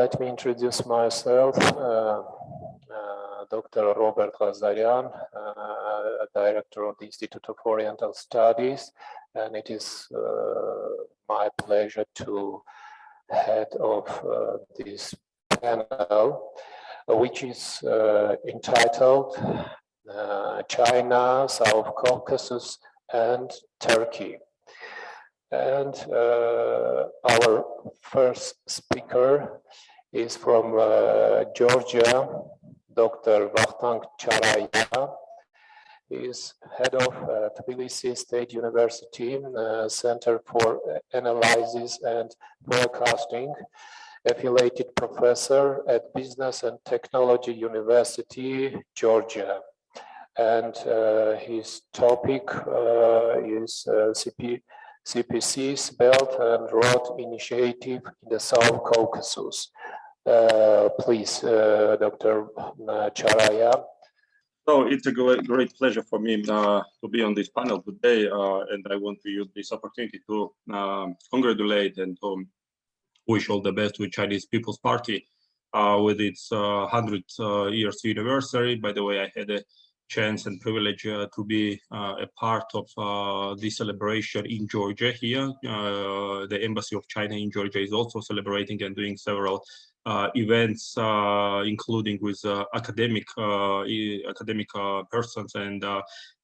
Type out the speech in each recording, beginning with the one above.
Let me introduce myself. Dr. Robert Ghazaryan, Director of the Institute of Oriental Studies, and it is my pleasure to head of this panel, which is entitled China, South Caucasus, and Turkey. And our first speaker is from Georgia, Dr. Vakhtang Charaya. He is head of Tbilisi State University Center for Analysis and Forecasting, affiliated professor at Business and Technology University, Georgia. And his topic is CPC's Belt and Road Initiative in the South Caucasus. Please, Dr. Charaya. So it's a great pleasure for me to be on this panel today, and I want to use this opportunity to congratulate and to wish all the best to Chinese People's Party with its 100th years anniversary. By the way, I had a chance and privilege to be a part of this celebration in Georgia here. The Embassy of China in Georgia is also celebrating and doing several events, including with academic persons and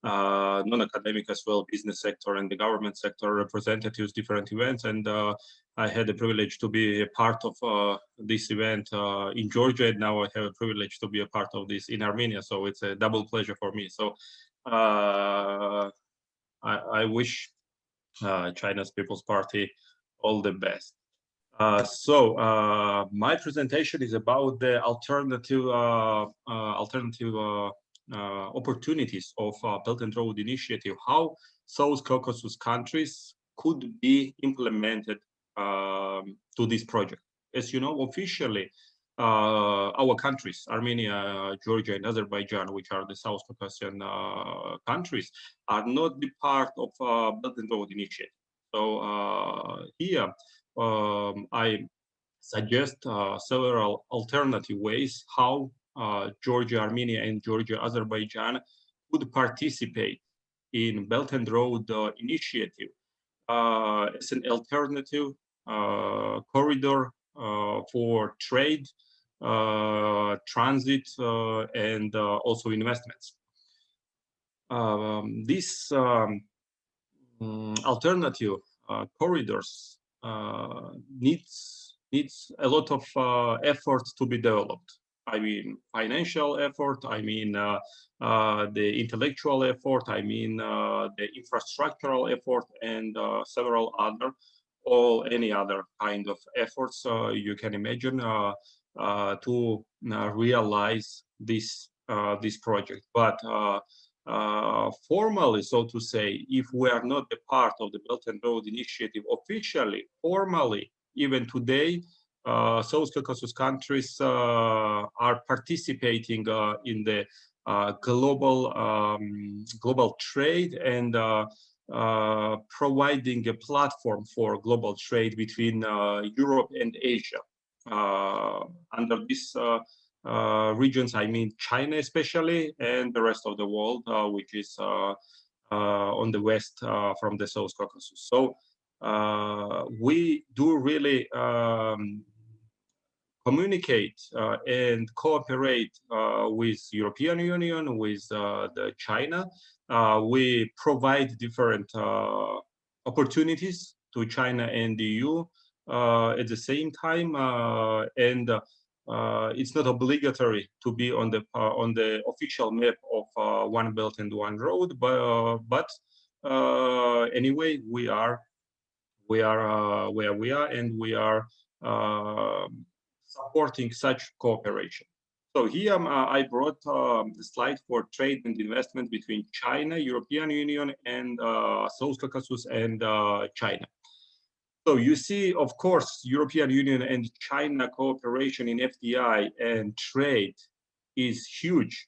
non-academic as well, business sector and the government sector representatives, different events. And I had the privilege to be a part of this event in Georgia, and now I have a privilege to be a part of this in Armenia. So it's a double pleasure for me. So I wish China's People's Party all the best. My presentation is about the alternative opportunities of Belt and Road Initiative, how South Caucasus countries could be implemented to this project. As you know, officially, our countries, Armenia, Georgia, and Azerbaijan, which are the South Caucasian countries, are not the part of Belt and Road Initiative. So here, I suggest several alternative ways how Georgia, Armenia, and Georgia, Azerbaijan could participate in Belt and Road Initiative as an alternative corridor for trade, transit, and also investments. These alternative corridors needs a lot of effort to be developed. I mean, financial effort, I mean, the intellectual effort, I mean, the infrastructural effort, and several other, any other kind of efforts you can imagine to realize this project. But formally, so to say, if we are not a part of the Belt and Road Initiative officially, formally, even today, South Caucasus countries are participating in the global trade and providing a platform for global trade between Europe and Asia. Under this regions, I mean China especially, and the rest of the world, which is on the west from the South Caucasus. So we do really communicate and cooperate with European Union, with the China. We provide different opportunities to China and the EU at the same time, and it's not obligatory to be on the official map of One Belt and One Road, but anyway, we are where we are, and we are supporting such cooperation. So here I brought the slide for trade and investment between China, European Union, and South Caucasus and China. So you see, of course, European Union and China cooperation in FDI and trade is huge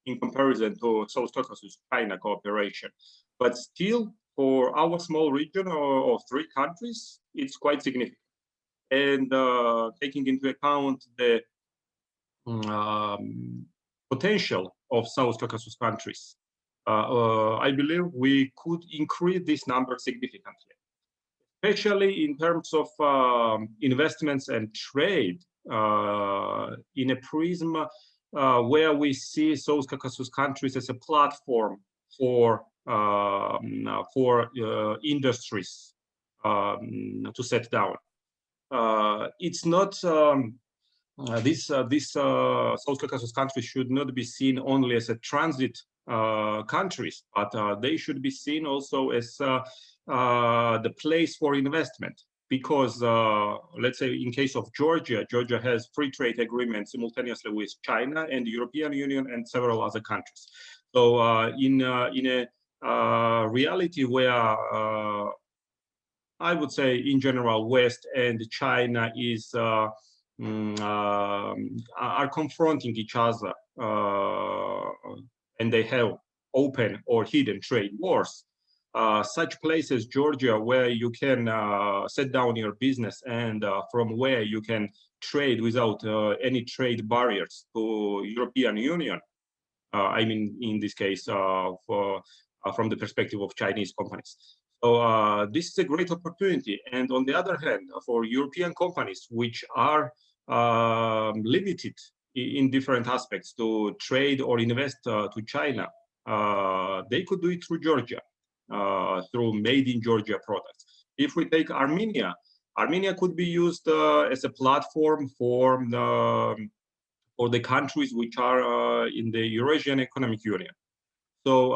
in comparison to South Caucasus China cooperation. But still, for our small region of 3 countries, it's quite significant. and taking into account the potential of South Caucasus countries, I believe we could increase this number significantly, especially in terms of investments and trade in a prism where we see South Caucasus countries as a platform for industries to set down. It's not this South Caucasus countries should not be seen only as a transit countries, but they should be seen also as the place for investment. Because let's say in case of Georgia, Georgia has free trade agreements simultaneously with China and the European Union and several other countries. So in a reality where I would say in general West and China is are confronting each other and they have open or hidden trade wars. Such places, Georgia, where you can set down your business and from where you can trade without any trade barriers to European Union. I mean, in this case, from the perspective of Chinese companies. So this is a great opportunity. And on the other hand, for European companies, which are limited in different aspects to trade or invest to China, they could do it through Georgia. Through made in Georgia products. If we take Armenia, Armenia could be used as a platform for the countries which are in the Eurasian Economic Union. So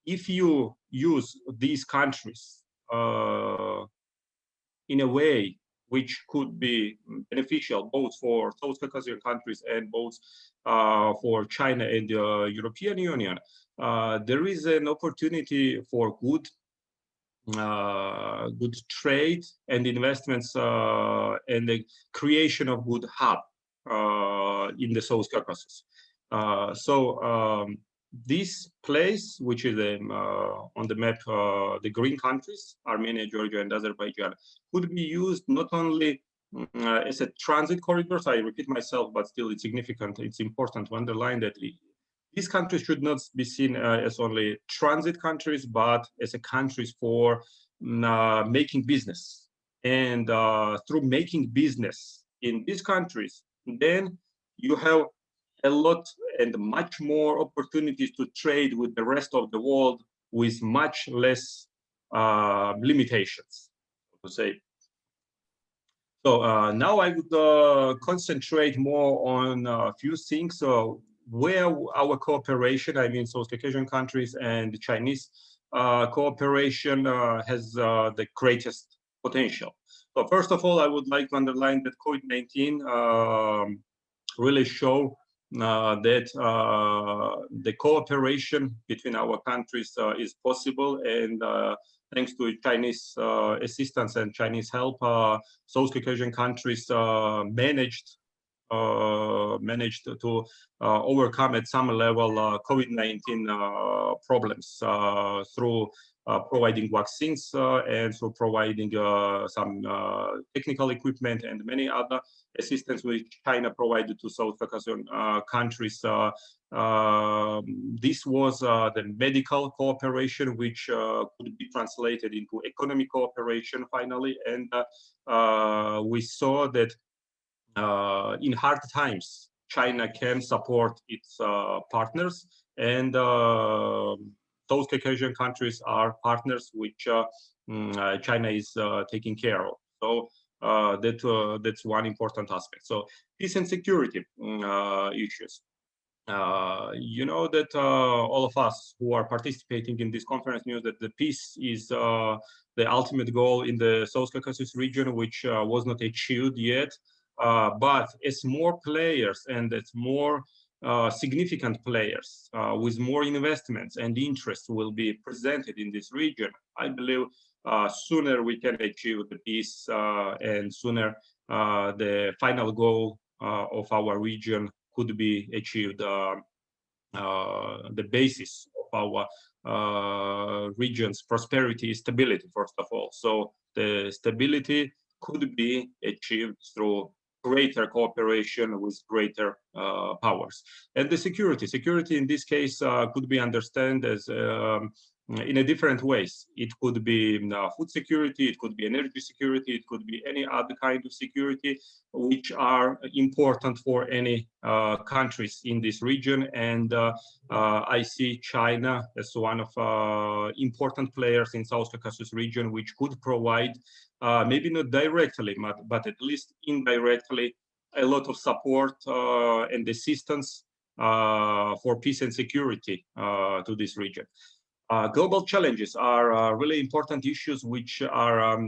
if you use these countries in a way which could be beneficial both for South Caucasian countries and both for China and the European Union, there is an opportunity for good trade and investments and the creation of good hub in the South Caucasus. This place, which is on the map, the green countries, Armenia, Georgia, and Azerbaijan, could be used not only as a transit corridor. I repeat myself, but still it's significant. It's important to underline that these countries should not be seen as only transit countries, but as a countries for making business. And through making business in these countries, then you have a lot and much more opportunities to trade with the rest of the world with much less limitations, to say. So now I would concentrate more on a few things. So where our cooperation, I mean, South Caucasian countries and the Chinese cooperation has the greatest potential. So first of all, I would like to underline that COVID-19 really show that the cooperation between our countries is possible, and thanks to Chinese assistance and Chinese help, South Caucasian countries managed to overcome at some level COVID-19 problems through providing vaccines and through providing some technical equipment and many other assistance which China provided to South Caucasian countries. This was the medical cooperation, which could be translated into economic cooperation finally. And we saw that in hard times, China can support its partners, and those Caucasian countries are partners which China is taking care of. So that's one important aspect. So peace and security issues. You know that all of us who are participating in this conference knew that the peace is the ultimate goal in the South Caucasus region, which was not achieved yet. But as more players and as more significant players with more investments and interests will be presented in this region, I believe sooner we can achieve the peace and sooner the final goal of our region could be achieved. The basis of our region's prosperity is stability, first of all. So the stability could be achieved through greater cooperation with greater powers. And the security in this case could be understood as in a different ways. It could be food security, it could be energy security, it could be any other kind of security, which are important for any countries in this region. And I see China as one of important players in South Caucasus region, which could provide, maybe not directly, but at least indirectly, a lot of support and assistance for peace and security to this region. Global challenges are really important issues which are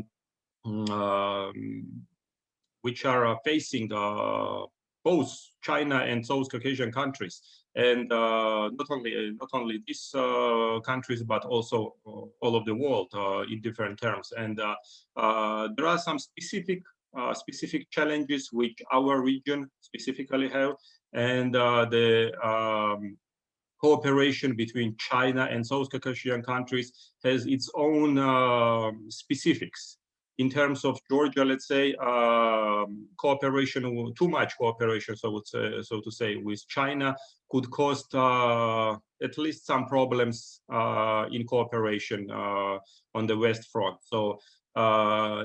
facing both China and South Caucasian countries, and not only these countries, but also all of the world in different terms. And there are some specific challenges which our region specifically have, and the cooperation between China and South Caucasian countries has its own specifics. In terms of Georgia, let's say, cooperation, too much cooperation, so to say, with China could cause at least some problems in cooperation on the West Front. So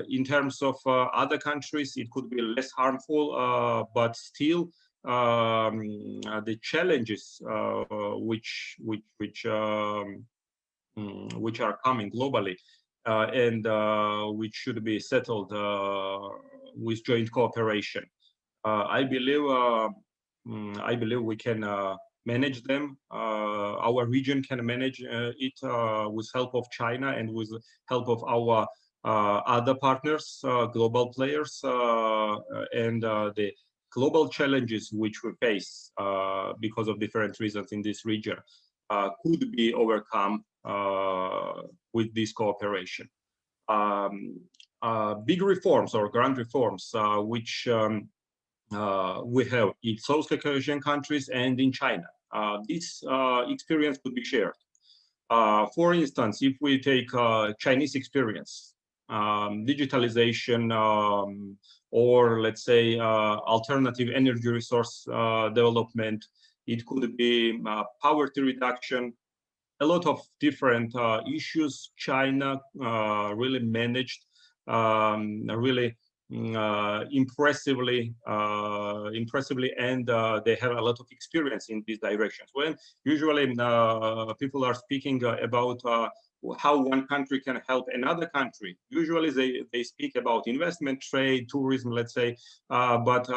in terms of other countries, it could be less harmful, but still the challenges which are coming globally and which should be settled with joint cooperation. I believe we can manage them. Our region can manage it with help of China and with help of our other partners, global players, and the global challenges which we face because of different reasons in this region could be overcome with this cooperation. Big reforms or grand reforms which we have in South Caucasian countries and in China. This experience could be shared. For instance, if we take Chinese experience, digitalization, or let's say alternative energy resource development, it could be poverty reduction, a lot of different issues China really managed really impressively, and they have a lot of experience in these directions. When usually people are speaking about how one country can help another country, usually they speak about investment, trade, tourism, let's say, but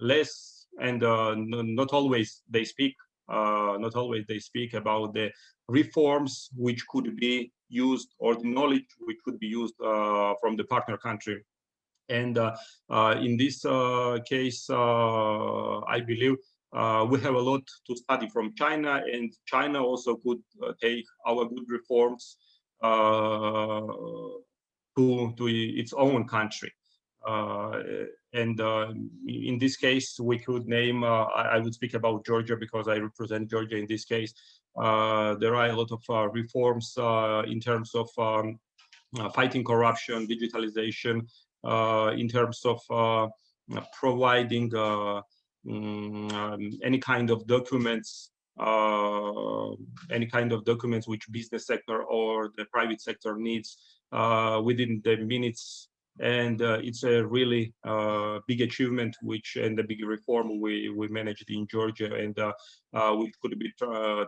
less, and not always they speak about the reforms which could be used, or the knowledge which could be used from the partner country. And in this case, I believe we have a lot to study from China, and China also could take our good reforms to its own country. And in this case, we could name, I would speak about Georgia because I represent Georgia in this case. There are a lot of reforms in terms of fighting corruption, digitalization, in terms of providing any kind of documents, which business sector or the private sector needs within the minutes. And it's a really big achievement, and a big reform we managed in Georgia, and which could be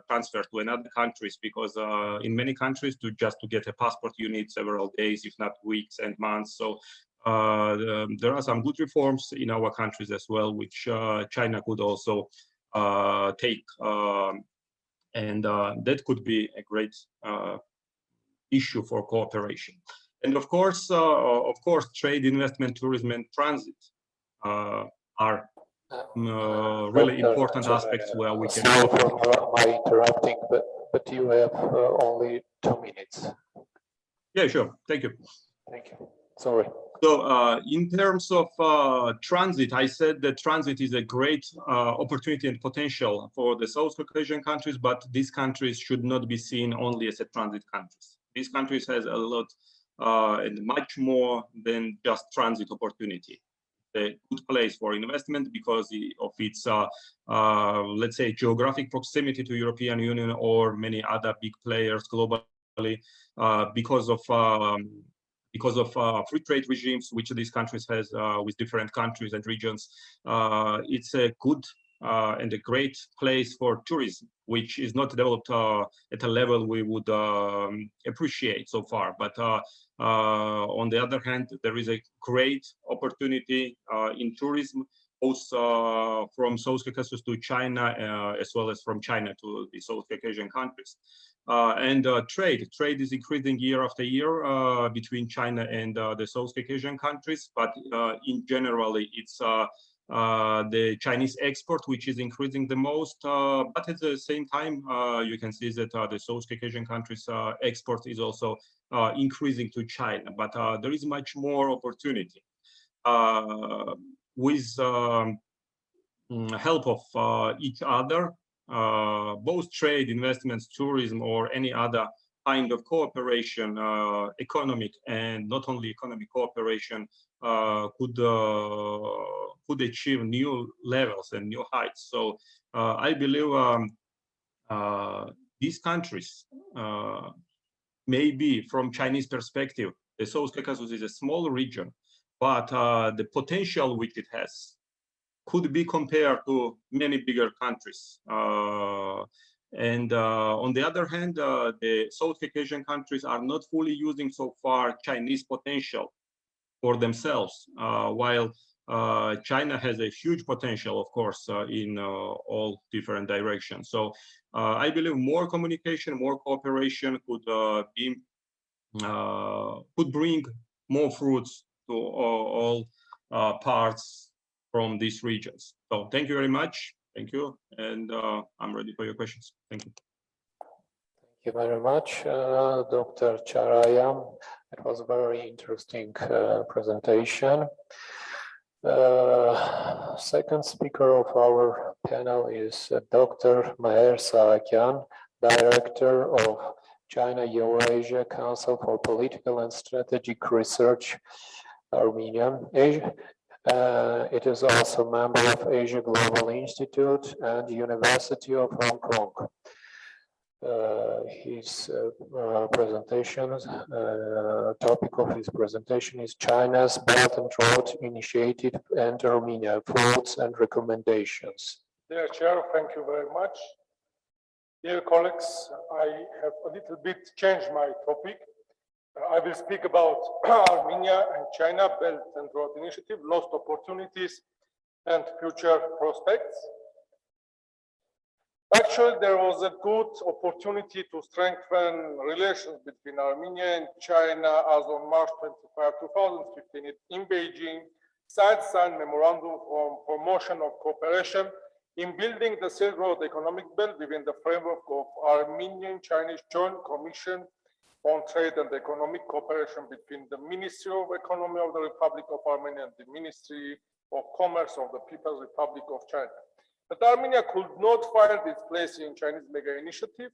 transferred to another countries, because in many countries, just to get a passport, you need several days, if not weeks and months. So there are some good reforms in our countries as well, which China could also take, and that could be a great issue for cooperation. And of course, trade, investment, tourism, and transit are really important aspects where we can. Sorry for my interrupting, but you have only 2 minutes. Yeah, sure. Thank you. Thank you. Sorry. So in terms of transit, I said that transit is a great opportunity and potential for the South Caucasian countries, but these countries should not be seen only as a transit countries. These countries has a lot and much more than just transit opportunity. A good place for investment because of its, let's say, geographic proximity to European Union or many other big players globally, because of free trade regimes which these countries has with different countries and regions. It's a good and a great place for tourism, which is not developed at a level we would appreciate so far. But on the other hand, there is a great opportunity in tourism, both from South Caucasus to China, as well as from China to the South Caucasian countries. And trade is increasing year after year between China and the South Caucasian countries, but in generally it's the Chinese export which is increasing the most, but at the same time you can see that the South Caucasian countries export is also increasing to China, but there is much more opportunity with help of each other. Both trade, investments, tourism, or any other kind of cooperation, economic and not only economic cooperation, could achieve new levels and new heights. So I believe these countries, maybe from Chinese perspective, the South Caucasus is a small region, but the potential which it has could be compared to many bigger countries. And on the other hand, the South Caucasian countries are not fully using so far Chinese potential for themselves, while China has a huge potential, of course, in all different directions. So I believe more communication, more cooperation could bring more fruits to all parts from these regions. So thank you very much. Thank you. And I'm ready for your questions. Thank you. Thank you very much, Dr. Charayan. It was a very interesting presentation. Second speaker of our panel is Dr. Mher Sahakyan, Director of China-Eurasia Council for Political and Strategic Research, Armenia. It is also a member of Asia Global Institute and University of Hong Kong. His topic of his presentation is China's Belt and Road Initiative and Armenia, Thoughts and Recommendations. Dear Chair, thank you very much. Dear colleagues, I have a little bit changed my topic. I will speak about Armenia and China Belt and Road Initiative, lost opportunities and future prospects. Actually, there was a good opportunity to strengthen relations between Armenia and China as on March 25, 2015 in Beijing. Sides signed memorandum for promotion of cooperation in building the Silk Road Economic Belt within the framework of Armenian-Chinese Joint Commission on Trade and Economic Cooperation between the Ministry of Economy of the Republic of Armenia and the Ministry of Commerce of the People's Republic of China. But Armenia could not find its place in Chinese mega initiative,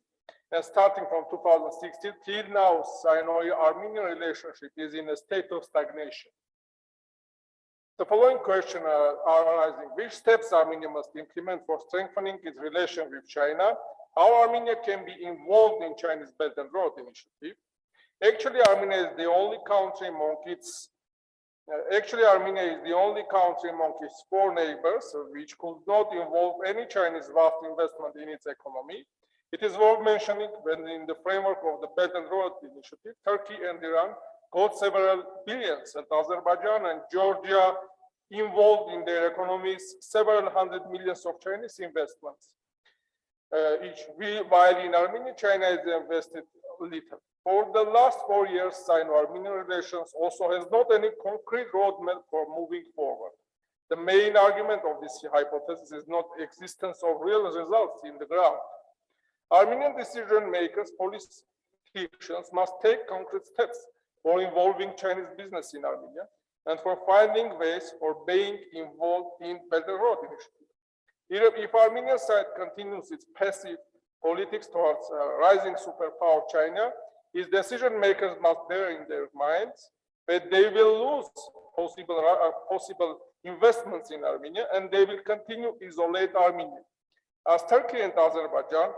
and starting from 2016 till now, Sino-Armenian relationship is in a state of stagnation. The following questions are arising: which steps Armenia must implement for strengthening its relation with China? How Armenia can be involved in Chinese Belt and Road Initiative? Actually, Armenia is the only country among its four neighbors which could not involve any Chinese vast investment in its economy. It is worth mentioning when in the framework of the Belt and Road Initiative, Turkey and Iran got several billions, and Azerbaijan and Georgia involved in their economies several hundred millions of Chinese investments. While in Armenia, China has invested little. For the last 4 years, Sino-Armenian relations also has not any concrete roadmap for moving forward. The main argument of this hypothesis is not existence of real results in the ground. Armenian decision makers, politicians must take concrete steps for involving Chinese business in Armenia and for finding ways for being involved in Belt and Road Initiative. If Armenian side continues its passive politics towards rising superpower China, His decision makers must bear in their minds that they will lose possible investments in Armenia and they will continue to isolate Armenia. As Turkey and Azerbaijan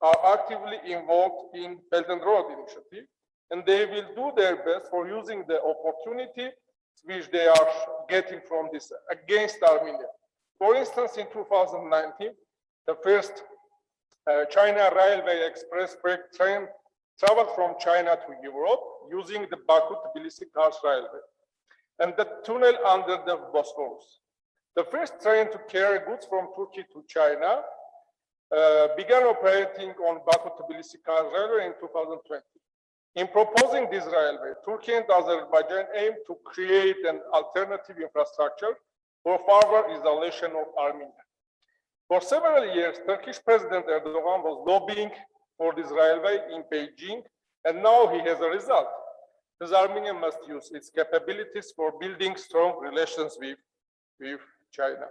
are actively involved in Belt and Road Initiative, and they will do their best for using the opportunity which they are getting from this against Armenia. For instance, in 2019, the first China Railway Express freight train traveled from China to Europe using the Baku-Tbilisi-Kars Railway and the tunnel under the Bosphorus. The first train to carry goods from Turkey to China began operating on Baku-Tbilisi-Kars Railway in 2020. In proposing this railway, Turkey and Azerbaijan aim to create an alternative infrastructure for further isolation of Armenia. For several years, Turkish President Erdogan was lobbying for this railway in Beijing, and now he has a result. Because Armenia must use its capabilities for building strong relations with China.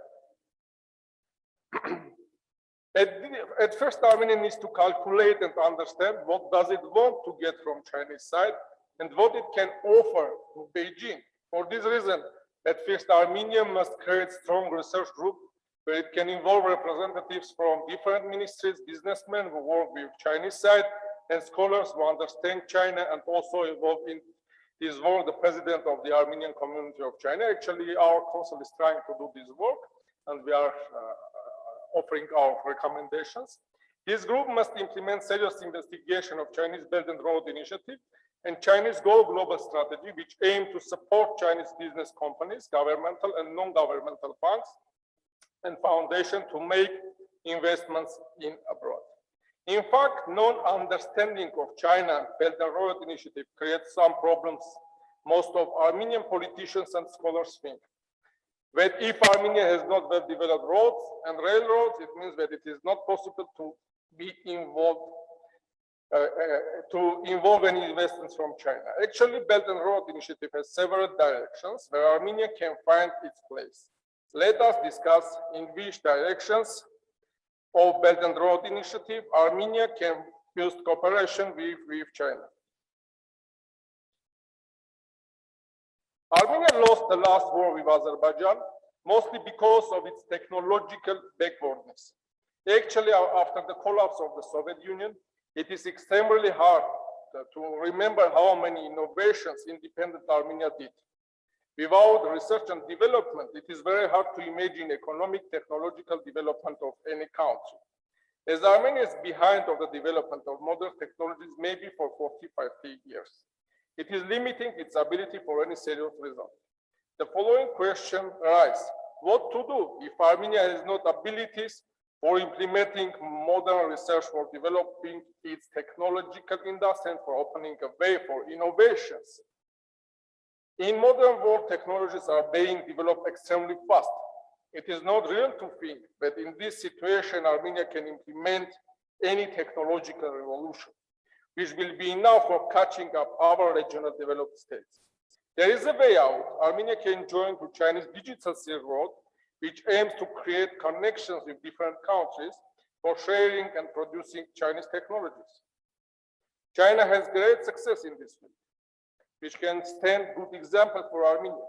At first, Armenia needs to calculate and understand what does it want to get from Chinese side and what it can offer to Beijing. For this reason, at first, Armenia must create strong research group where it can involve representatives from different ministries, businessmen who work with Chinese side, and scholars who understand China, and also involve the president of the Armenian community of China. Actually, our council is trying to do this work, and we are offering our recommendations. This group must implement serious investigation of Chinese Belt and Road Initiative and Chinese global strategy, which aim to support Chinese business companies, governmental and non-governmental banks, and foundation to make investments in abroad. In fact, non-understanding of China Belt and Road Initiative creates some problems most of Armenian politicians and scholars think. That if Armenia has not well-developed roads and railroads, it means that it is not possible to be involved, to involve any investments from China. Actually, Belt and Road Initiative has several directions where Armenia can find its place. Let us discuss in which directions of Belt and Road Initiative Armenia can use cooperation with China. Armenia lost the last war with Azerbaijan, mostly because of its technological backwardness. Actually, after the collapse of the Soviet Union, it is extremely hard to remember how many innovations independent Armenia did. Without research and development, it is very hard to imagine economic, technological development of any country. As Armenia is behind of the development of modern technologies, maybe for 40, 50 years. It is limiting its ability for any serious result. The following question arises: what to do if Armenia has not abilities for implementing modern research, for developing its technological industry, and for opening a way for innovations? In modern world, technologies are being developed extremely fast. It is not real to think that in this situation, Armenia can implement any technological revolution, which will be enough for catching up other regional developed states. There is a way out. Armenia can join the Chinese Digital Silk Road, which aims to create connections with different countries for sharing and producing Chinese technologies. China has great success in this field, which can stand good example for Armenia.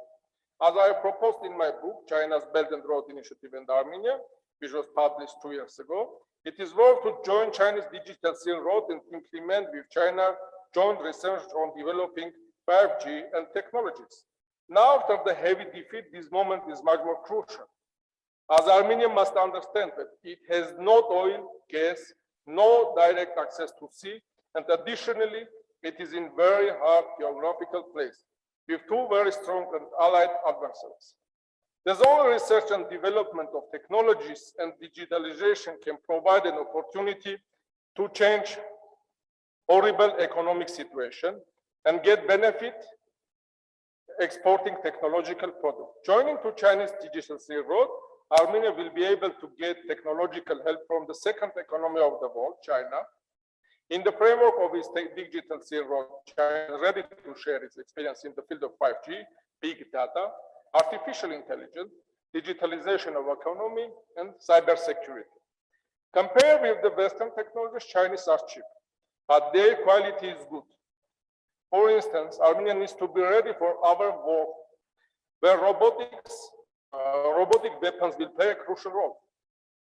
As I proposed in my book, China's Belt and Road Initiative in Armenia, which was published 2 years ago, it is worth to join China's Digital Silk Road and implement with China joint research on developing 5G and technologies. Now, after the heavy defeat, this moment is much more crucial, as Armenia must understand that it has no oil, gas, no direct access to sea, and additionally, it is in very hard geographical place with 2 very strong and allied adversaries. There's only research and development of technologies and digitalization can provide an opportunity to change horrible economic situation and get benefit exporting technological products. Joining to Chinese Digital Silk Road, Armenia will be able to get technological help from the second economy of the world, China. In the framework of its Digital Silk Road, China is ready to share its experience in the field of 5G, big data, artificial intelligence, digitalization of economy, and cybersecurity. Compared with the Western technologies, Chinese are cheap, but their quality is good. For instance, Armenia needs to be ready for our war, where robotic weapons will play a crucial role.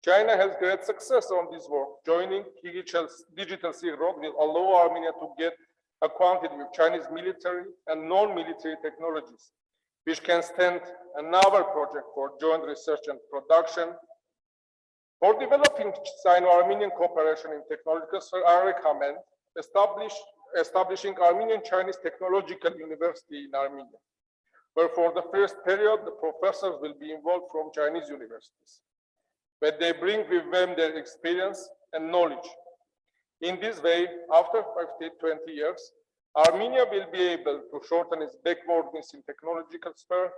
China has great success on this work. Joining Digital Silk Road will allow Armenia to get acquainted with Chinese military and non-military technologies, which can stand another project for joint research and production. For developing Sino-Armenian cooperation in technological sphere, I recommend establishing Armenian-Chinese Technological University in Armenia, where for the first period, the professors will be involved from Chinese universities, but they bring with them their experience and knowledge. In this way, after 20 years, Armenia will be able to shorten its backwardness in technological sphere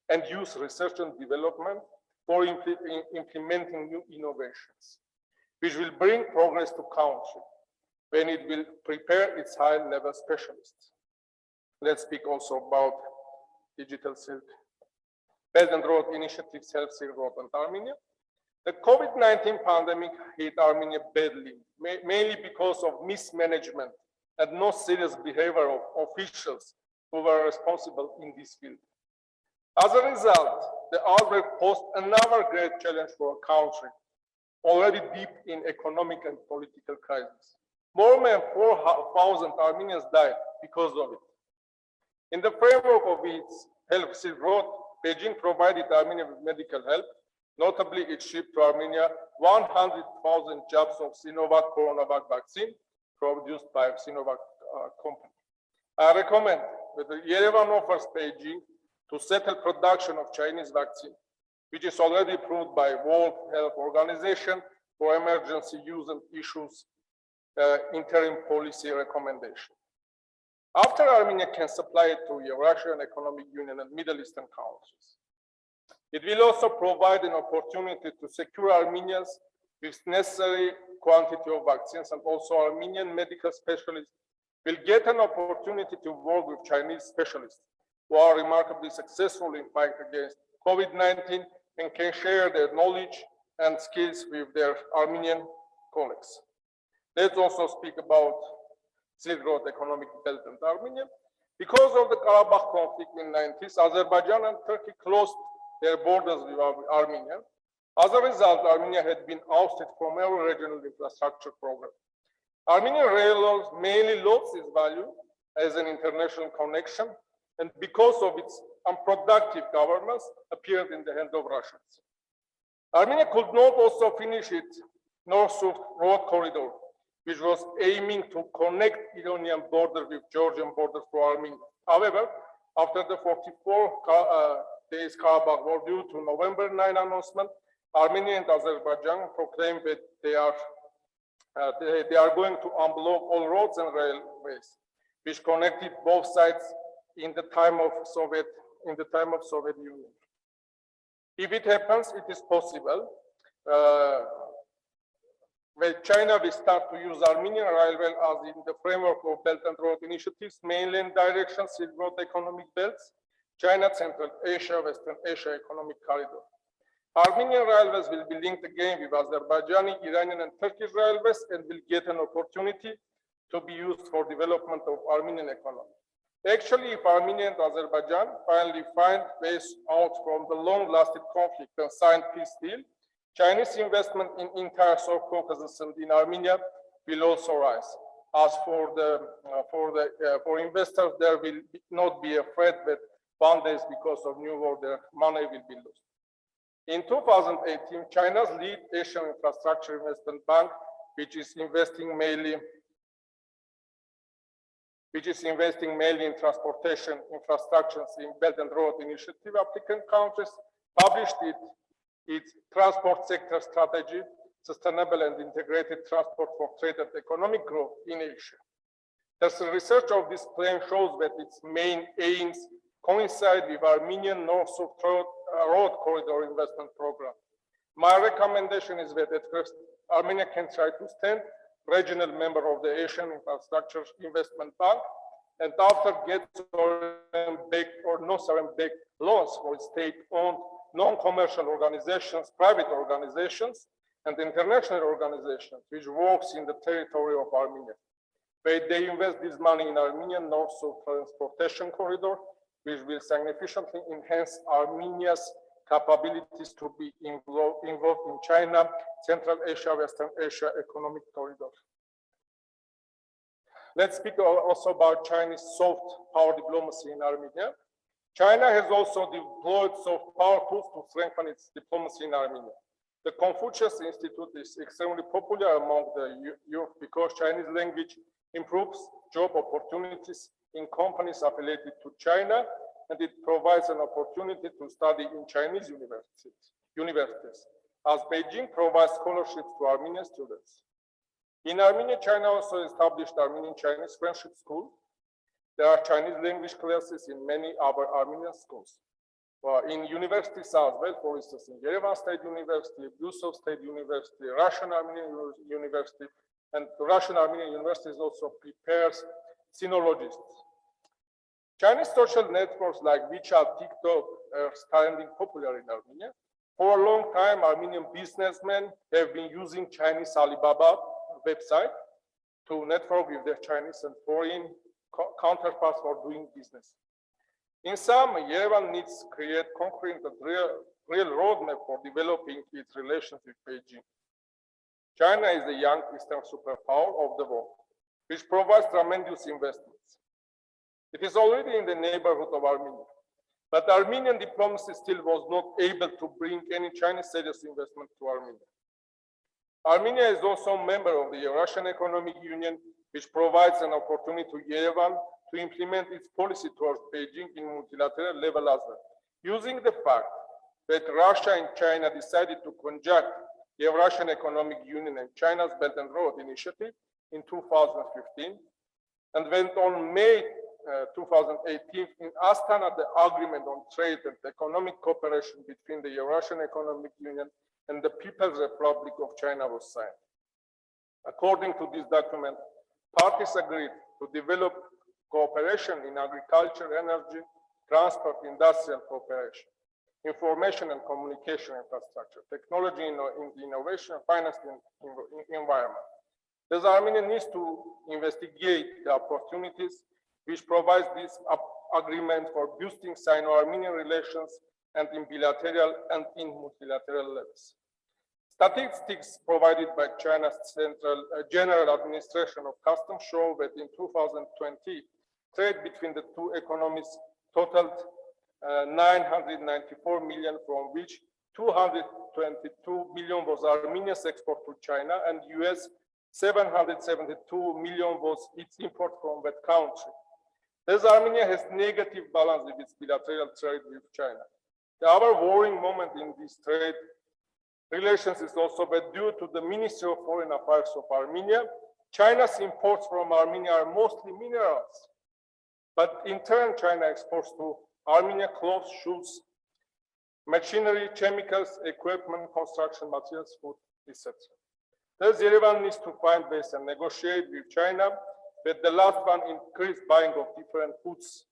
and use research and development for implementing new innovations, which will bring progress to country when it will prepare its high-level specialists. Let's speak also about Digital Silk Belt and Road Initiatives, Help Silk Road and Armenia. The COVID-19 pandemic hit Armenia badly, mainly because of mismanagement and no serious behavior of officials who were responsible in this field. As a result, the outbreak posed another great challenge for a country already deep in economic and political crisis. More than 4,000 Armenians died because of it. In the framework of its Help Silk Road, Beijing provided Armenia with medical help. Notably, it shipped to Armenia 100,000 jabs of Sinovac Coronavac vaccine produced by Sinovac company. I recommend that the Yerevan offers Beijing to settle production of Chinese vaccine, which is already approved by World Health Organization for emergency use and issues interim policy recommendation. After Armenia can supply it to Eurasian Economic Union and Middle Eastern countries, it will also provide an opportunity to secure Armenians with necessary quantity of vaccines, and also Armenian medical specialists will get an opportunity to work with Chinese specialists who are remarkably successful in fight against COVID-19 and can share their knowledge and skills with their Armenian colleagues. Let's also speak about Silk Road Economic Belt and Armenia. Because of the Karabakh conflict in the 90s, Azerbaijan and Turkey closed their borders with Armenia. As a result, Armenia had been ousted from every regional infrastructure program. Armenian railroads mainly lost its value as an international connection, and because of its unproductive governance, appeared in the hand of Russians. Armenia could not also finish its North-South road corridor, which was aiming to connect Iranian border with Georgian border for Armenia. However, after the 44 days Karabakh war, due to November 9 announcement, Armenia and Azerbaijan proclaimed that they are going to unblock all roads and railways, which connected both sides in the time of Soviet Union. If it happens, it is possible. When China will start to use Armenian railway as in the framework of Belt and Road initiatives, mainland direction, Silk Road economic belts, China, Central Asia, Western Asia economic corridor. Armenian railways will be linked again with Azerbaijani, Iranian, and Turkish railways and will get an opportunity to be used for development of Armenian economy. Actually, if Armenia and Azerbaijan finally find ways out from the long-lasting conflict and sign peace deal, Chinese investment in entire South Caucasus and in Armenia will also rise. As for investors, there will not be a threat that one day, because of new war, their money will be lost. In 2018, China's lead Asian Infrastructure Investment Bank, which is investing mainly in transportation infrastructures in Belt and Road Initiative applicant countries, published its transport sector strategy, sustainable and integrated transport for trade and economic growth in Asia. The research of this plan shows that its main aims coincide with Armenian North-South road corridor investment program. My recommendation is that at first Armenia can try to stand regional member of the Asian Infrastructure Investment Bank, and after get foreign-backed or non-foreign-backed loans for state-owned non-commercial organizations, private organizations, and international organizations which works in the territory of Armenia. They invest this money in Armenian North-South transportation corridor, which will significantly enhance Armenia's capabilities to be involved in China, Central Asia, Western Asia economic corridor. Let's speak also about Chinese soft power diplomacy in Armenia. China has also deployed soft power tools to strengthen its diplomacy in Armenia. The Confucius Institute is extremely popular among the youth because Chinese language improves job opportunities in companies affiliated to China, and it provides an opportunity to study in Chinese universities, as Beijing provides scholarships to Armenian students. In Armenia, China also established Armenian-Chinese Friendship School. There are Chinese language classes in many other Armenian schools. In universities as well, for instance, in Yerevan State University, Brusov State University, Russian Armenian University, and the Russian Armenian University also prepares sinologists. Chinese social networks like WeChat, TikTok are standing popular in Armenia. For a long time, Armenian businessmen have been using Chinese Alibaba website to network with their Chinese and foreign counterparts for doing business. In sum, Yerevan needs to create concrete and real roadmap for developing its relations with Beijing. China is the young eastern superpower of the world, which provides tremendous investments. It is already in the neighborhood of Armenia, but Armenian diplomacy still was not able to bring any Chinese serious investment to Armenia. Armenia is also a member of the Eurasian Economic Union, which provides an opportunity to Yerevan to implement its policy towards Beijing in multilateral level as well. Using the fact that Russia and China decided to conduct the Eurasian Economic Union and China's Belt and Road Initiative in 2015, and went on May 2018 in Astana, the agreement on trade and economic cooperation between the Eurasian Economic Union and the People's Republic of China was signed. According to this document, parties agreed to develop cooperation in agriculture, energy, transport, industrial cooperation, information and communication infrastructure, technology in innovation, finance and environment. Thus, Armenia needs to investigate the opportunities which provides this agreement for boosting Sino-Armenian relations and in bilateral and in multilateral levels. Statistics provided by China's General Administration of Customs show that in 2020, trade between the two economies totaled 994 million, from which 222 million was Armenia's export to China, and US 772 million was its import from that country. Thus, Armenia has negative balance with its bilateral trade with China. The other worrying moment in this trade relations is also that due to the Ministry of Foreign Affairs of Armenia, China's imports from Armenia are mostly minerals. But in turn, China exports to Armenia clothes, shoes, machinery, chemicals, equipment, construction materials, food, etc. Thus, Yerevan needs to find ways and negotiate with China that the last one increased buying of different foods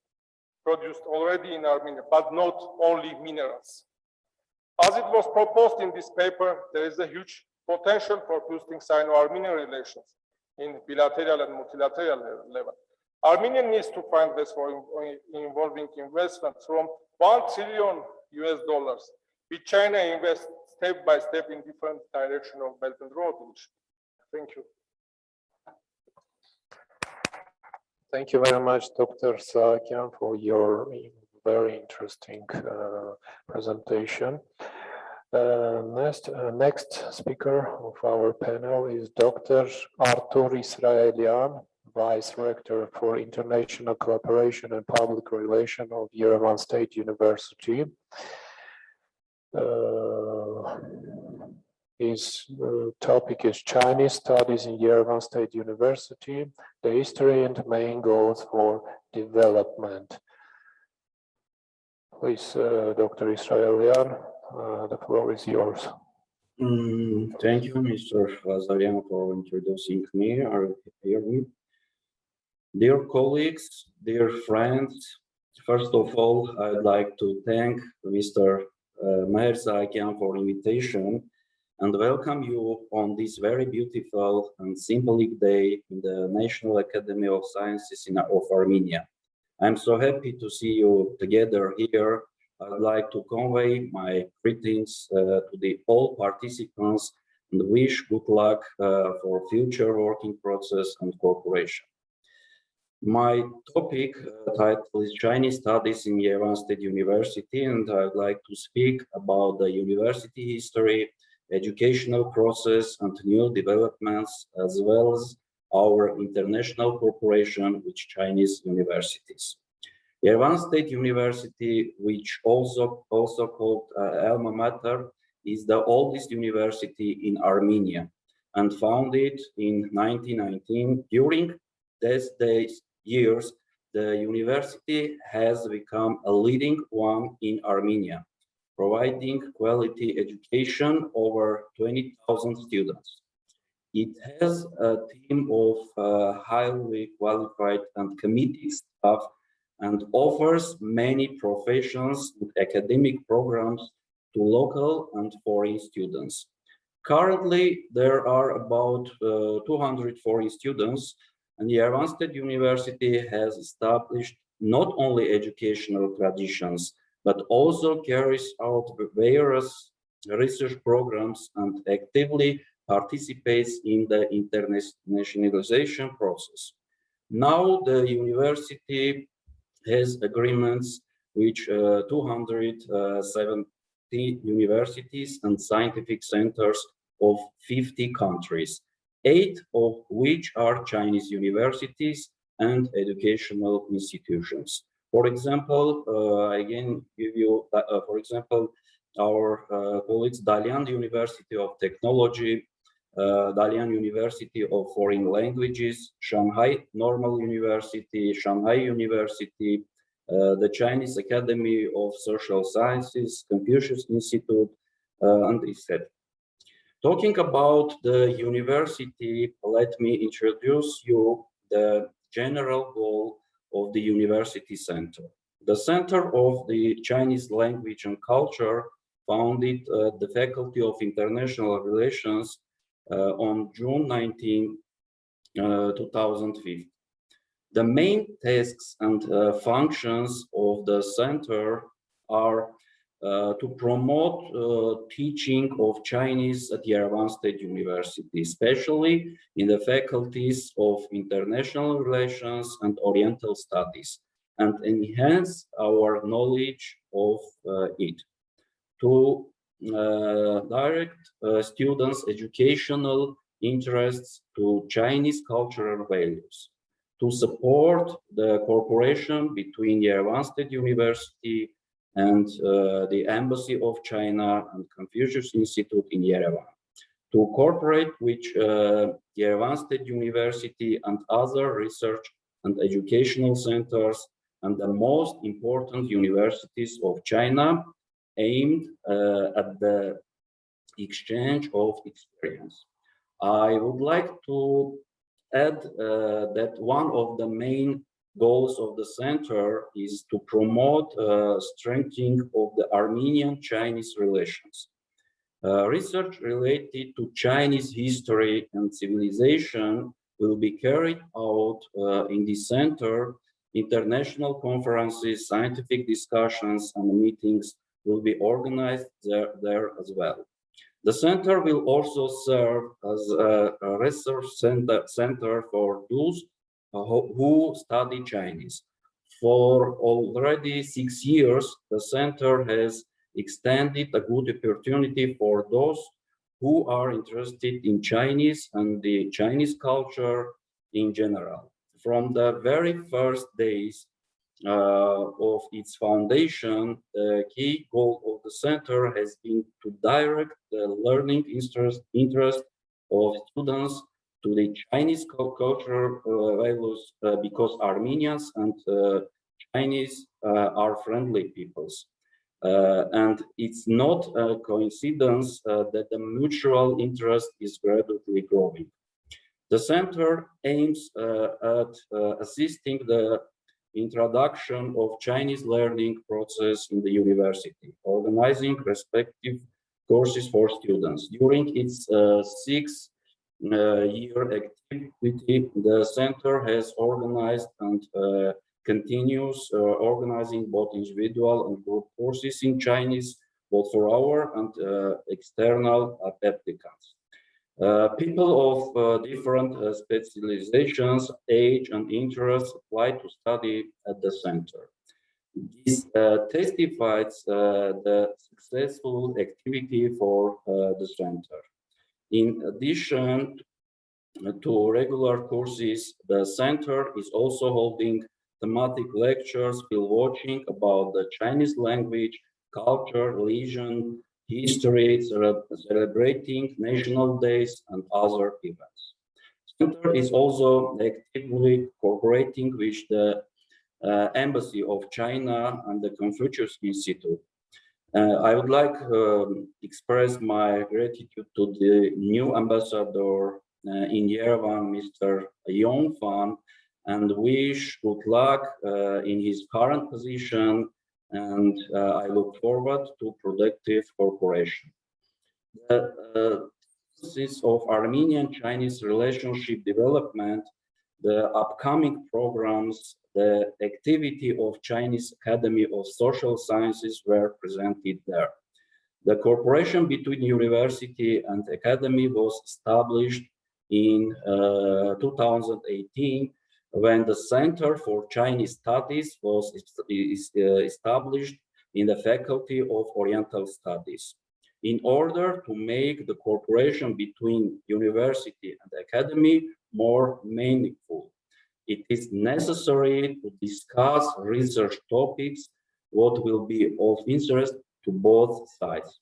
produced already in Armenia, but not only minerals. As it was proposed in this paper, there is a huge potential for boosting Sino-Armenian relations in bilateral and multilateral level. Armenia needs to find ways for involving investments from $1 trillion US, which China invests step by step in different directions of Belt and Road Initiative. Thank you. Thank you very much, Dr. Sahakyan, for your very interesting presentation. Next speaker of our panel is Dr. Artur Israyelyan, Vice-rector for International Cooperation and Public Relations of Yerevan State University. His topic is Chinese Studies in Yerevan State University, the history and main goals for development. Please, Dr. Israyelyan, the floor is yours. Thank you, Mr. Ghazaryan, for introducing me. Are you hear me? Dear colleagues, dear friends, first of all, I'd like to thank Mr. Mher for invitation and welcome you on this very beautiful and symbolic day in the National Academy of Sciences of Armenia. I'm so happy to see you together here. I'd like to convey my greetings to all participants and wish good luck for future working process and cooperation. My topic title is Chinese Studies in Yerevan State University, and I'd like to speak about the university history, educational process, and new developments, as well as our international cooperation with Chinese universities. Yerevan State University, which also called Alma Mater, is the oldest university in Armenia and founded in 1919. During these years, the university has become a leading one in Armenia, providing quality education over 20,000 students. It has a team of highly qualified and committed staff and offers many professions and academic programs to local and foreign students. Currently, there are about 200 foreign students, and Yerevan State University has established not only educational traditions, but also carries out various research programs and actively participates in the internationalization process. Now, the university has agreements with 270 universities and scientific centers of 50 countries, 8 of which are Chinese universities and educational institutions. For example, I can give you, for example, our colleagues, Dalian University of Technology, Dalian University of Foreign Languages, Shanghai Normal University, Shanghai University, the Chinese Academy of Social Sciences, Confucius Institute, and etc. Talking about the university, let me introduce you the general goal of the University Center. The Center of the Chinese Language and Culture founded the Faculty of International Relations on June 19, 2005. The main tasks and functions of the center are to promote teaching of Chinese at Yerevan State University, especially in the faculties of International Relations and Oriental Studies, and enhance our knowledge of it. To direct students' educational interests to Chinese cultural values, to support the cooperation between Yerevan State University and the Embassy of China and Confucius Institute in Yerevan, to cooperate with Yerevan State University and other research and educational centers and the most important universities of China, aimed at the exchange of experience. I would like to add that one of the main goals of the center is to promote strengthening of the Armenian-Chinese relations. Research related to Chinese history and civilization will be carried out in the center. International conferences, scientific discussions, and meetings will be organized there as well. The center will also serve as a research center for those who study Chinese. For already 6 years, the center has extended a good opportunity for those who are interested in Chinese and the Chinese culture in general. From the very first days of its foundation, the key goal of the center has been to direct the learning interest of students to the Chinese cultural values because Armenians and Chinese are friendly peoples. And it's not a coincidence that the mutual interest is gradually growing. The center aims at assisting the introduction of Chinese learning process in the university, organizing respective courses for students. During its 6-year activity, the center has organized and continues organizing both individual and group courses in Chinese, both for our and external applicants. People of different specializations, age, and interests apply to study at the center. This testifies the successful activity for the center. In addition to regular courses, the center is also holding thematic lectures, field watching about the Chinese language, culture, religion, history, celebrating national days, and other events. The center is also actively cooperating with the Embassy of China and the Confucius Institute. I would like to express my gratitude to the new ambassador in Yerevan, Mr. Yong Fan, and wish good luck in his current position, and I look forward to productive cooperation. The process of Armenian-Chinese relationship development, the upcoming programs, the activity of Chinese Academy of Social Sciences were presented there. The cooperation between university and academy was established in 2018 when the Center for Chinese Studies was established in the Faculty of Oriental Studies. In order to make the cooperation between university and academy more meaningful, it is necessary to discuss research topics what will be of interest to both sides.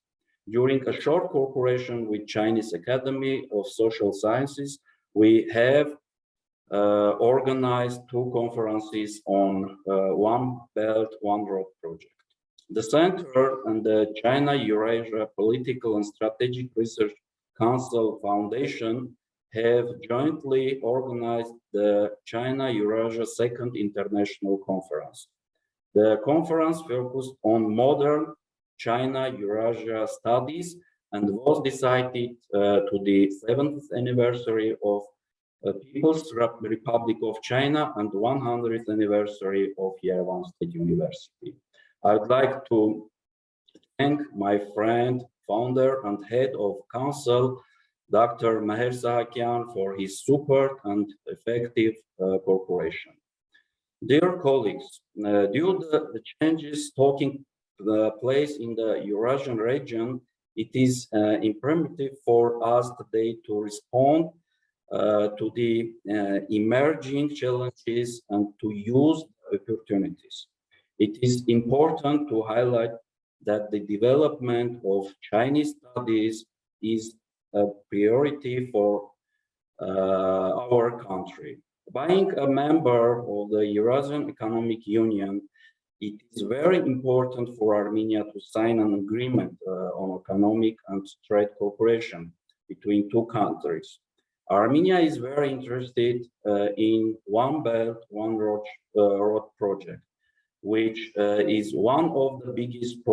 During a short cooperation with Chinese Academy of Social Sciences, we have organized 2 conferences on One Belt, One Road project. The Center and the China-Eurasia Political and Strategic Research Council Foundation have jointly organized the China-Eurasia Second International Conference. The conference focused on modern China-Eurasia studies and was decided to the 7th anniversary of People's Republic of China and 100th anniversary of Yerevan State University. I would like to thank my friend, founder and head of council, Dr. Mher Sahakyan, for his support and effective cooperation. Dear colleagues, due to the changes taking place in the Eurasian region, it is imperative for us today to respond to the emerging challenges and to use opportunities. It is important to highlight that the development of Chinese studies is a priority for our country. Being a member of the Eurasian Economic Union, it is very important for Armenia to sign an agreement on economic and trade cooperation between 2 countries. Armenia is very interested in One Belt, One Road project, which is one of the biggest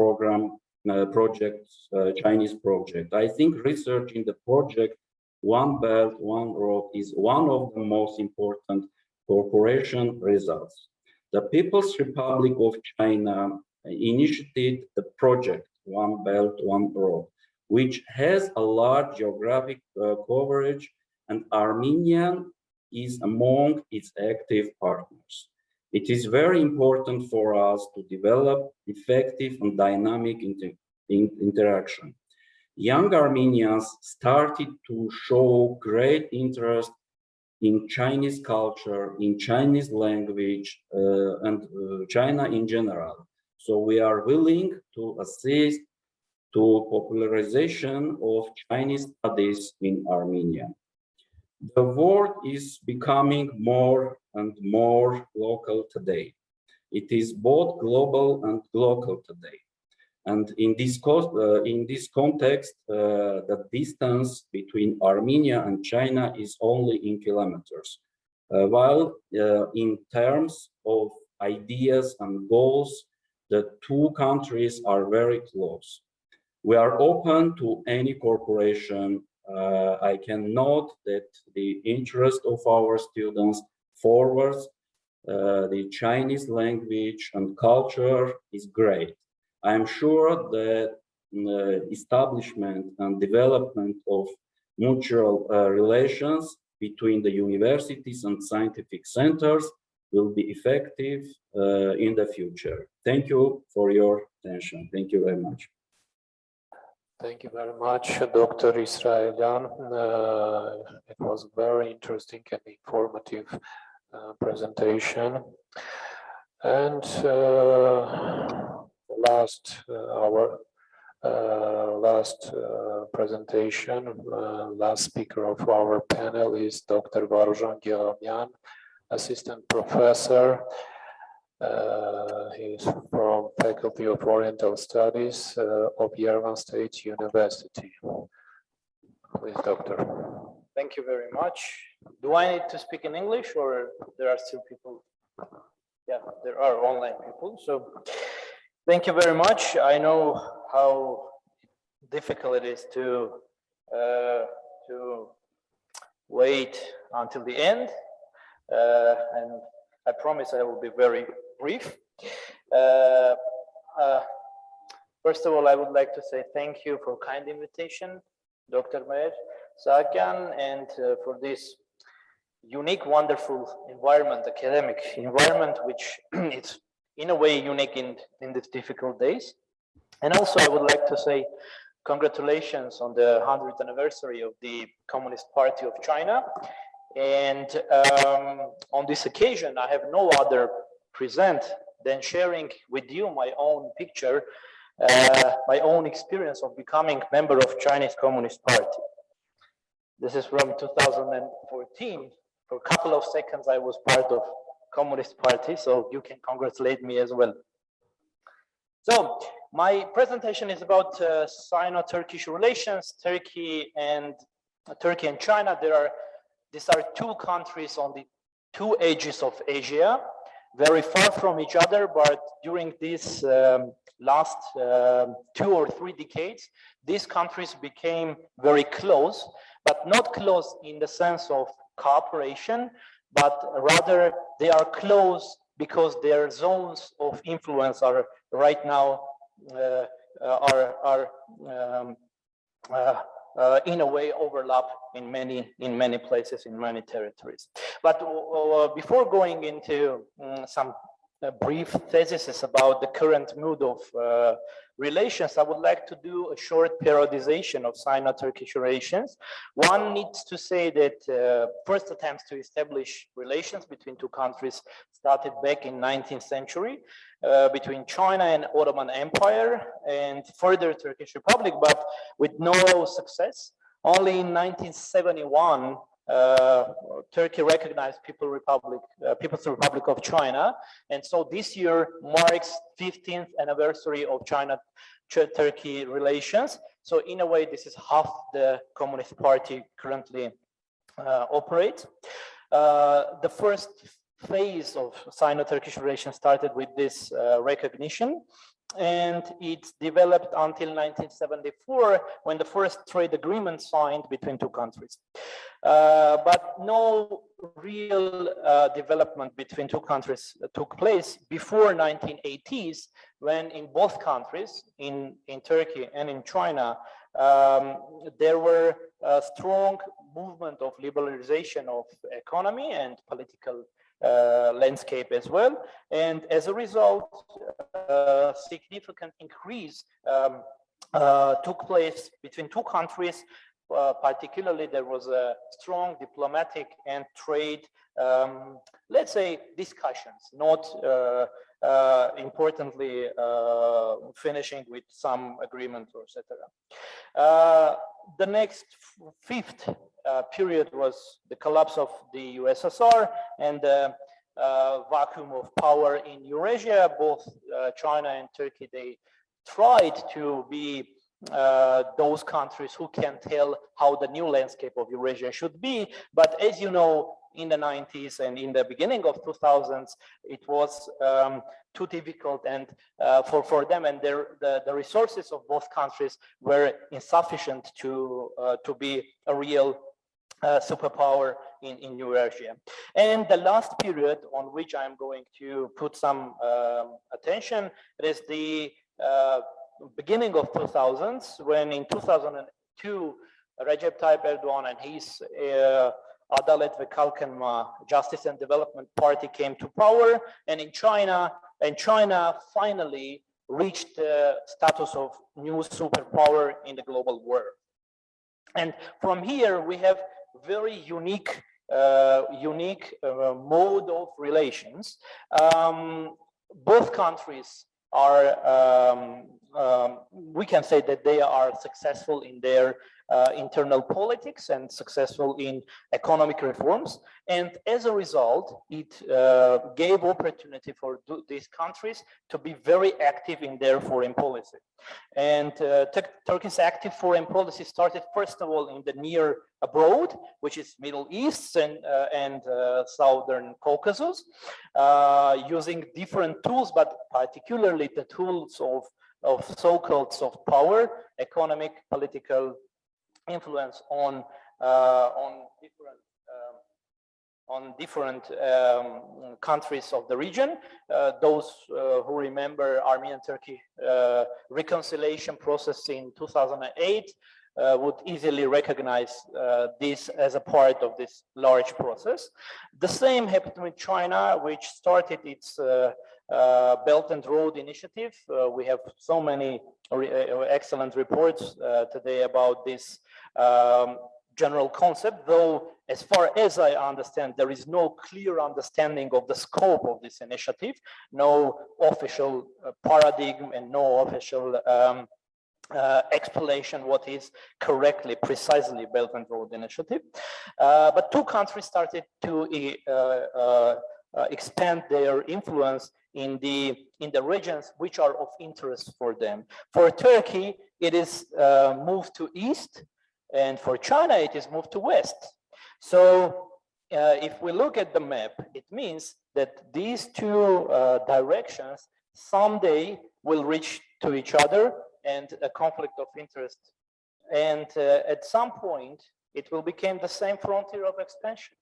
Chinese project. I think research in the project One Belt, One Road is one of the most important cooperation results. The People's Republic of China initiated the project One Belt, One Road, which has a large geographic coverage, and Armenia is among its active partners. It is very important for us to develop effective and dynamic interaction. Young Armenians started to show great interest in Chinese culture, in Chinese language, and China in general. So we are willing to assist to popularization of Chinese studies in Armenia. The world is becoming more and more local today. It is both global and local today. And in this context, the distance between Armenia and China is only in kilometers, while in terms of ideas and goals, the 2 countries are very close. We are open to any cooperation. I can note that the interest of our students forwards the Chinese language and culture is great. I am sure that the establishment and development of mutual relations between the universities and scientific centers will be effective in the future. Thank you for your attention. Thank you very much. Thank you very much, Dr. Israyelyan. It was very interesting and informative presentation. And our last presentation, last speaker of our panel is Dr. Varuzhan Geghamyan, Assistant Professor. He's from Faculty of Oriental Studies of Yerevan State University. Please, Doctor. Thank you very much. Do I need to speak in English, or there are still people? Yeah, there are online people. So thank you very much. I know how difficult it is to wait until the end, and I promise I will be very brief. First of all, I would like to say thank you for kind invitation, Dr. Mher, Sahakyan, and for this unique, wonderful environment, academic environment, which is in a way unique in these difficult days. And also I would like to say congratulations on the 100th anniversary of the Communist Party of China. And on this occasion, I have no other present than sharing with you my own picture, my own experience of becoming member of Chinese Communist Party. This is from 2014. For a couple of seconds, I was part of Communist Party, so you can congratulate me as well. So my presentation is about Sino-Turkish relations. Turkey and China. These are two countries on the two edges of Asia, very far from each other, but during these last 2 or 3 decades, these countries became very close, but not close in the sense of cooperation, but rather they are close because their zones of influence are right now in a way overlap in many places, in many territories. But before going into some brief theses about the current mood of relations, I would like to do a short periodization of Sino-Turkish relations. One needs to say that first attempts to establish relations between two countries started back in 19th century between China and Ottoman Empire and further Turkish Republic, but with no success. Only in 1971, Turkey recognized People's Republic of China, and so this year marks 15th anniversary of China-Turkey relations. So in a way, this is half the Communist Party currently operates. The first phase of Sino-Turkish relations started with this recognition, and it developed until 1974 when the first trade agreement signed between two countries. But no real development between two countries took place before 1980s, when in both countries, in Turkey and in China, there were a strong movement of liberalization of economy and political landscape as well, and as a result, significant increase took place between two countries. Particularly, there was a strong diplomatic and trade, let's say, discussions, not importantly finishing with some agreement or etc. The next fifth period was the collapse of the USSR and the vacuum of power in Eurasia. Both China and Turkey, they tried to be those countries who can tell how the new landscape of Eurasia should be. But as you know, in the 90s and in the beginning of 2000s, it was too difficult and for them, and the resources of both countries were insufficient to be a real superpower in Eurasia. And the last period on which I'm going to put some attention is the beginning of 2000s, when in 2002, Recep Tayyip Erdogan and his Adalet ve Kalkınma, Justice and Development Party came to power, and in China finally reached the status of new superpower in the global world. And from here we have very unique mode of relations. Both countries are, we can say that they are successful in their internal politics and successful in economic reforms. And as a result, it gave opportunity for these countries to be very active in their foreign policy. And Turkey's active foreign policy started first of all in the near abroad, which is Middle East and Southern Caucasus, using different tools, but particularly the tools of so-called soft power, economic, political influence on different countries of the region. Those who remember Armenian-Turkey reconciliation process in 2008 would easily recognize this as a part of this large process. The same happened with China, which started its Belt and Road Initiative. We have so many excellent reports today about this general concept, though as far as I understand, there is no clear understanding of the scope of this initiative, no official paradigm and no official explanation what is correctly, precisely Belt and Road Initiative. But two countries started to expand their influence in the regions which are of interest for them. For Turkey, it is moved to east, and for China, it is moved to west. So if we look at the map, it means that these two directions someday will reach to each other and a conflict of interest. And at some point, it will become the same frontier of expansion.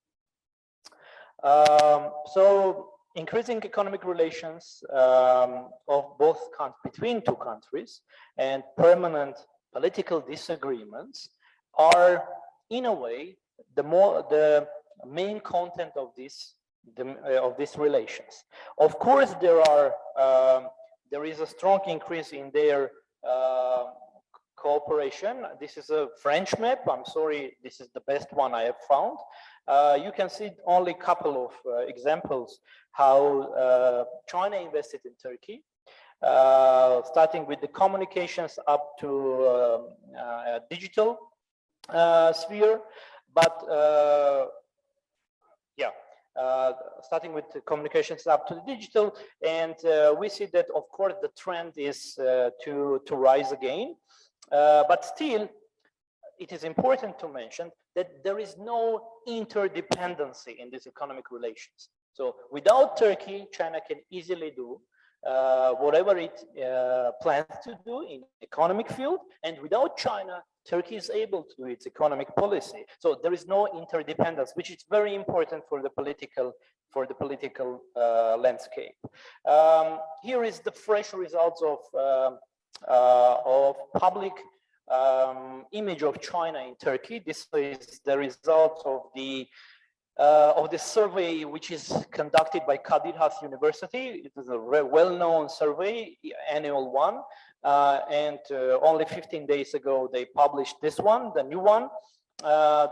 So increasing economic relations of both between two countries and permanent political disagreements are, in a way, the main content of these relations. Of course, there is a strong increase in their cooperation. This is a French map. I'm sorry, this is the best one I have found. You can see only a couple of examples how China invested in Turkey, starting with the communications up to digital sphere, but starting with the communications up to the digital, and we see that of course the trend is to rise again, but still it is important to mention that there is no interdependency in these economic relations. So without Turkey, China can easily do whatever it plans to do in economic field, and without China, Turkey is able to do its economic policy. So there is no interdependence, which is very important for the political landscape. Here is the fresh results of public image of China in Turkey. This is the result of the survey which is conducted by Kadir Has University. It is a well-known survey, annual one, and only 15 days ago they published this one, the new one.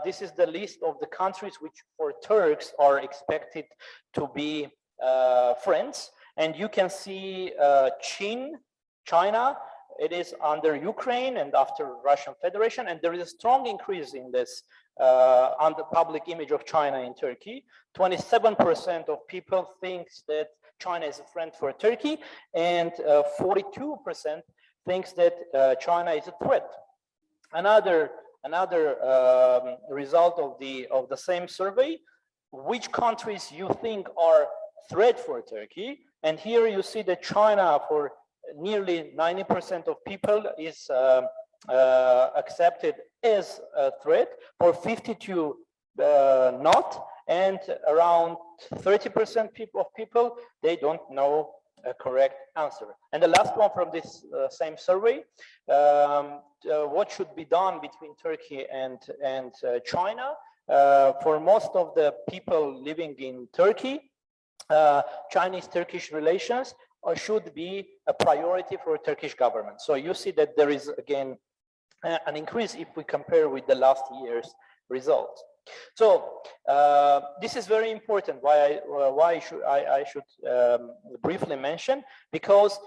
This is the list of the countries which for Turks are expected to be friends, and you can see China. It is under Ukraine and after Russian Federation, and there is a strong increase in this on the public image of China in Turkey. 27% of people think that China is a friend for Turkey, and 42% thinks that China is a threat. Another result of the same survey: which countries you think are threat for Turkey? And here you see that China, for nearly 90% of people, is accepted as a threat. For 52, not, and around 30% of people, they don't know a correct answer. And the last one from this same survey: what should be done between Turkey and China? For most of the people living in Turkey, Chinese-Turkish relations should be a priority for Turkish government. So you see that there is again an increase if we compare with the last year's results. So this is very important. Why I should briefly mention, because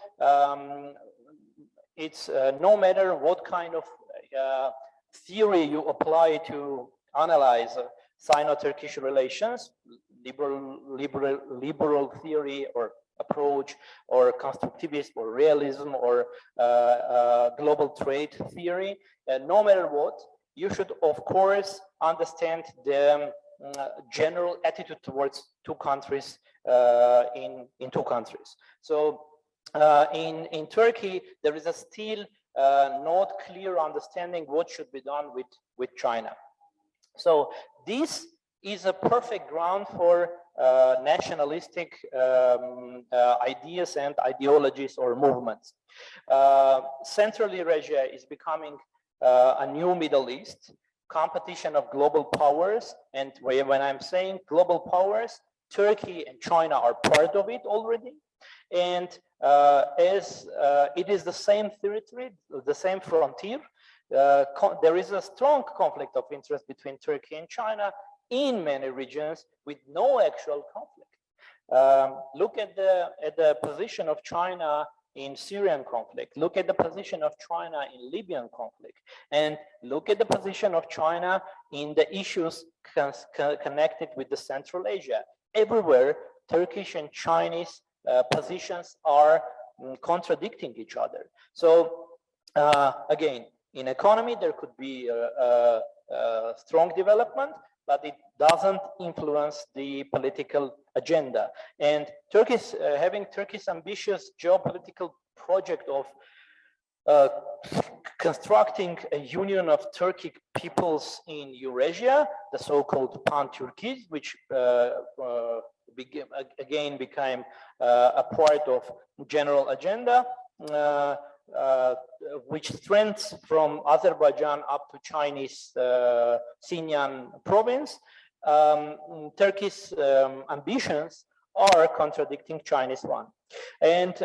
it's no matter what kind of theory you apply to analyze Sino-Turkish relations, liberal theory or approach, or constructivist or realism, or global trade theory, no matter what, you should of course understand the general attitude towards two countries in two countries. So in Turkey, there is a still not clear understanding what should be done with China. So this is a perfect ground for nationalistic ideas and ideologies or movements. Central Eurasia is becoming a new Middle East, competition of global powers. And when I'm saying global powers, Turkey and China are part of it already. And as it is the same territory, the same frontier, there is a strong conflict of interest between Turkey and China in many regions with no actual conflict. Look at the position of China in Syrian conflict. Look at the position of China in Libyan conflict, and look at the position of China in the issues connected with the Central Asia. Everywhere, Turkish and Chinese positions are contradicting each other. So again, in economy, there could be a strong development, but it doesn't influence the political agenda. And having Turkey's ambitious geopolitical project of constructing a union of Turkic peoples in Eurasia, the so-called Pan-Turkish, which again became a part of general agenda, which strengthens from Azerbaijan up to Chinese Xinjiang province. Turkey's ambitions are contradicting Chinese one. And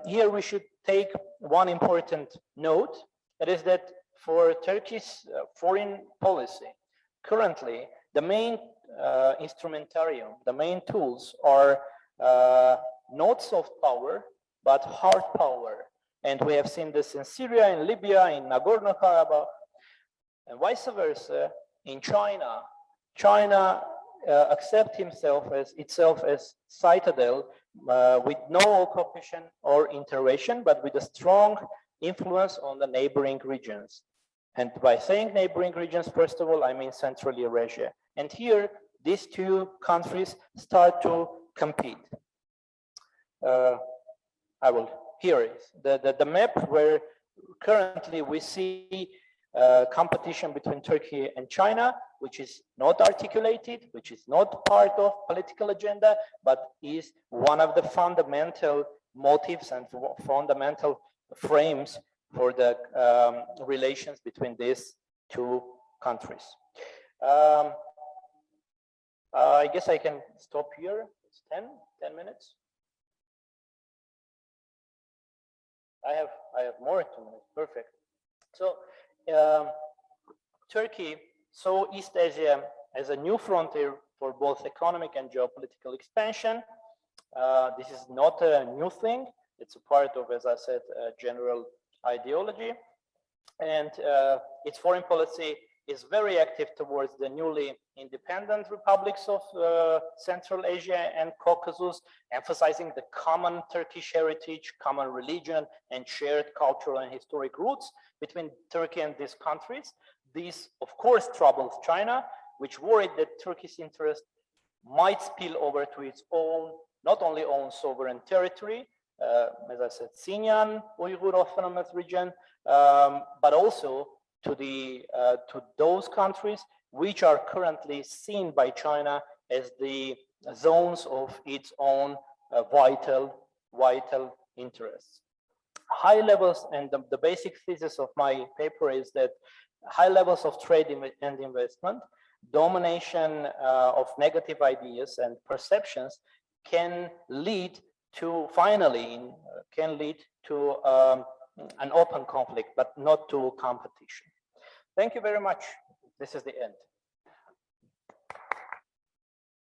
here we should take one important note, that is that for Turkey's foreign policy, currently the main instrumentarium, the main tools are not soft power, but hard power. And we have seen this in Syria, in Libya, in Nagorno-Karabakh, and vice versa in China. China accepts itself as citadel with no occupation or intervention, but with a strong influence on the neighboring regions. And by saying neighboring regions, first of all, I mean Central Eurasia. And here, these two countries start to compete. Here is the map where currently we see competition between Turkey and China, which is not articulated, which is not part of political agenda, but is one of the fundamental motives and fundamental frames for the relations between these two countries. I guess I can stop here. It's 10 minutes. I have more 2 minutes. Perfect. So Turkey saw East Asia as a new frontier for both economic and geopolitical expansion. This is not a new thing. It's a part of, as I said, general ideology. And its foreign policy is very active towards the newly independent republics of Central Asia and Caucasus, emphasizing the common Turkish heritage, common religion, and shared cultural and historic roots between Turkey and these countries. This, of course, troubles China, which worried that Turkey's interest might spill over to its own, not only own sovereign territory, as I said, Xinjiang, Uyghur Autonomous Region, but also to those countries which are currently seen by China as the zones of its own vital interests. High levels, and the basic thesis of my paper is that high levels of trade and investment, domination of negative ideas and perceptions can lead to an open conflict, but not to competition. Thank you very much. This is the end.